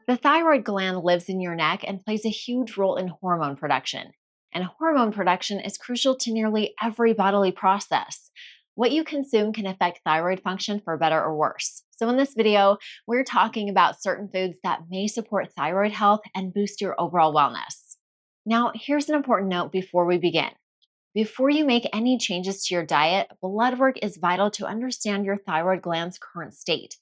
The thyroid gland lives in your neck and plays a huge role in hormone production. And hormone production is crucial to nearly every bodily process. What you consume can affect thyroid function for better or worse. So, in this video, we're talking about certain foods that may support thyroid health and boost your overall wellness. Now, here's an important note before we begin. Before you make any changes to your diet, blood work is vital to understand your thyroid gland's current state.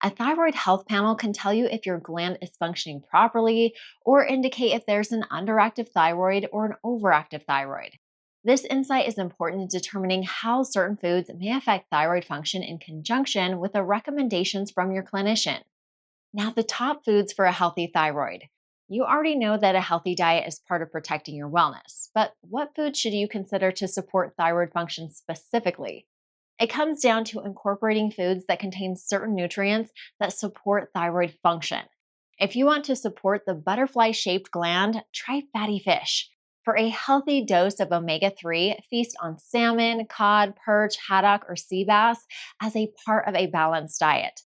A thyroid health panel can tell you if your gland is functioning properly or indicate if there's an underactive thyroid or an overactive thyroid. This insight is important in determining how certain foods may affect thyroid function in conjunction with the recommendations from your clinician. Now, the top foods for a healthy thyroid. You already know that a healthy diet is part of protecting your wellness, but what foods should you consider to support thyroid function specifically? It comes down to incorporating foods that contain certain nutrients that support thyroid function. If you want to support the butterfly shaped gland, try fatty fish. For a healthy dose of omega 3, feast on salmon, cod, perch, haddock, or sea bass as a part of a balanced diet.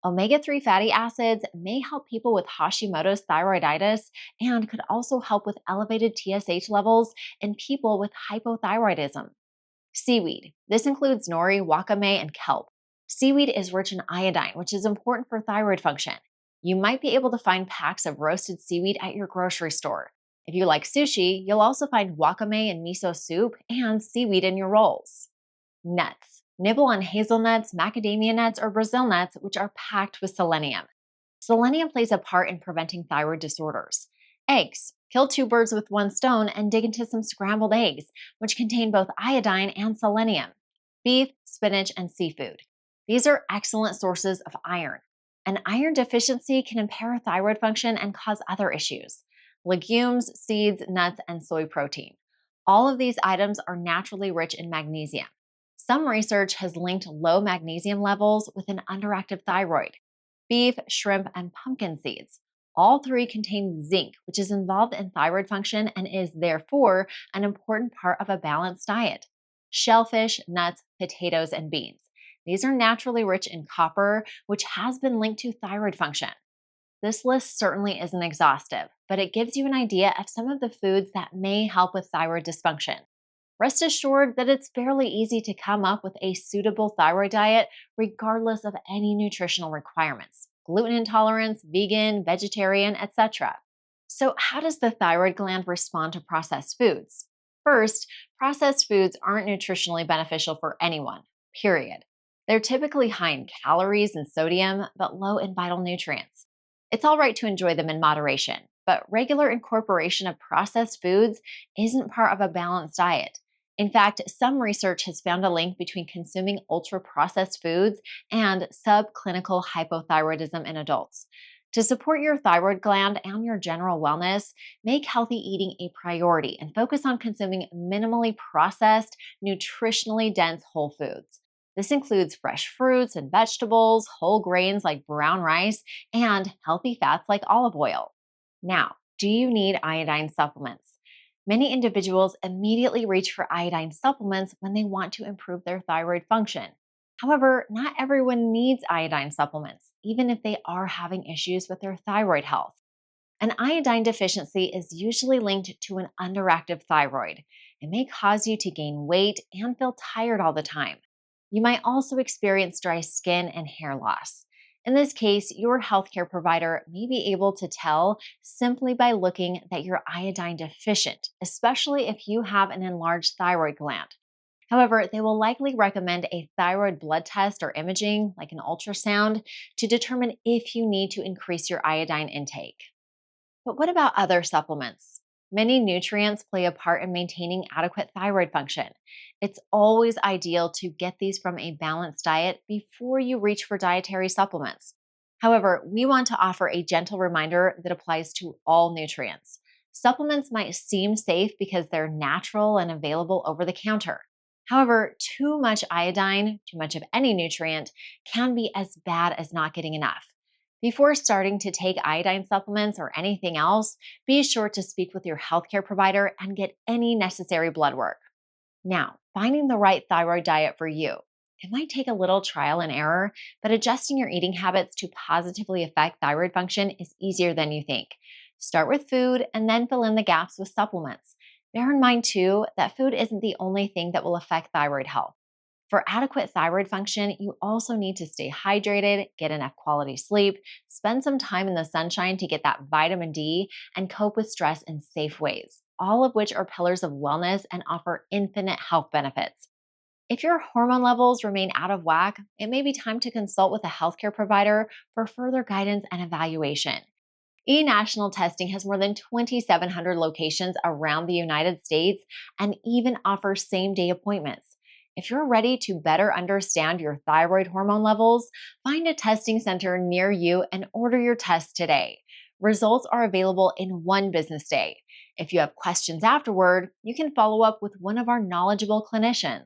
Omega 3 fatty acids may help people with Hashimoto's thyroiditis and could also help with elevated TSH levels in people with hypothyroidism. Seaweed. This includes nori, wakame, and kelp. Seaweed is rich in iodine, which is important for thyroid function. You might be able to find packs of roasted seaweed at your grocery store. If you like sushi, you'll also find wakame in miso soup and seaweed in your rolls. Nuts. Nibble on hazelnuts, macadamia nuts, or Brazil nuts, which are packed with selenium. Selenium plays a part in preventing thyroid disorders. Eggs. Kill two birds with one stone and dig into some scrambled eggs, which contain both iodine and selenium. Beef, spinach, and seafood. These are excellent sources of iron. An iron deficiency can impair thyroid function and cause other issues. Legumes, seeds, nuts, and soy protein. All of these items are naturally rich in magnesium. Some research has linked low magnesium levels with an underactive thyroid. Beef, shrimp, and pumpkin seeds. All three contain zinc, which is involved in thyroid function and is therefore an important part of a balanced diet. Shellfish, nuts, potatoes, and beans. These are naturally rich in copper, which has been linked to thyroid function. This list certainly isn't exhaustive, but it gives you an idea of some of the foods that may help with thyroid dysfunction. Rest assured that it's fairly easy to come up with a suitable thyroid diet regardless of any nutritional requirements: gluten intolerance, vegan, vegetarian, etc. So, how does the thyroid gland respond to processed foods? First, processed foods aren't nutritionally beneficial for anyone, period. They're typically high in calories and sodium, but low in vital nutrients. It's all right to enjoy them in moderation, but regular incorporation of processed foods isn't part of a balanced diet. In fact, some research has found a link between consuming ultra-processed foods and subclinical hypothyroidism in adults. To support your thyroid gland and your general wellness, make healthy eating a priority and focus on consuming minimally processed, nutritionally dense whole foods. This includes fresh fruits and vegetables, whole grains like brown rice, and healthy fats like olive oil. Now, do you need iodine supplements? Many individuals immediately reach for iodine supplements when they want to improve their thyroid function. However, not everyone needs iodine supplements, even if they are having issues with their thyroid health. An iodine deficiency is usually linked to an underactive thyroid. It may cause you to gain weight and feel tired all the time. You might also experience dry skin and hair loss. In this case, your healthcare provider may be able to tell simply by looking that you're iodine deficient, especially if you have an enlarged thyroid gland. However, they will likely recommend a thyroid blood test or imaging, like an ultrasound, to determine if you need to increase your iodine intake. But what about other supplements? Many nutrients play a part in maintaining adequate thyroid function. It's always ideal to get these from a balanced diet before you reach for dietary supplements. However, we want to offer a gentle reminder that applies to all nutrients. Supplements might seem safe because they're natural and available over the counter. However, too much iodine, too much of any nutrient, can be as bad as not getting enough. Before starting to take iodine supplements or anything else, be sure to speak with your healthcare provider and get any necessary blood work. Now, finding the right thyroid diet for you. It might take a little trial and error, but adjusting your eating habits to positively affect thyroid function is easier than you think. Start with food and then fill in the gaps with supplements. Bear in mind, too, that food isn't the only thing that will affect thyroid health. For adequate thyroid function, you also need to stay hydrated, get enough quality sleep, spend some time in the sunshine to get that vitamin D, and cope with stress in safe ways, all of which are pillars of wellness and offer infinite health benefits. If your hormone levels remain out of whack, it may be time to consult with a healthcare provider for further guidance and evaluation. eNational testing has more than 2,700 locations around the United States and even offers same-day appointments. If you're ready to better understand your thyroid hormone levels, find a testing center near you and order your test today. Results are available in one business day. If you have questions afterward, you can follow up with one of our knowledgeable clinicians.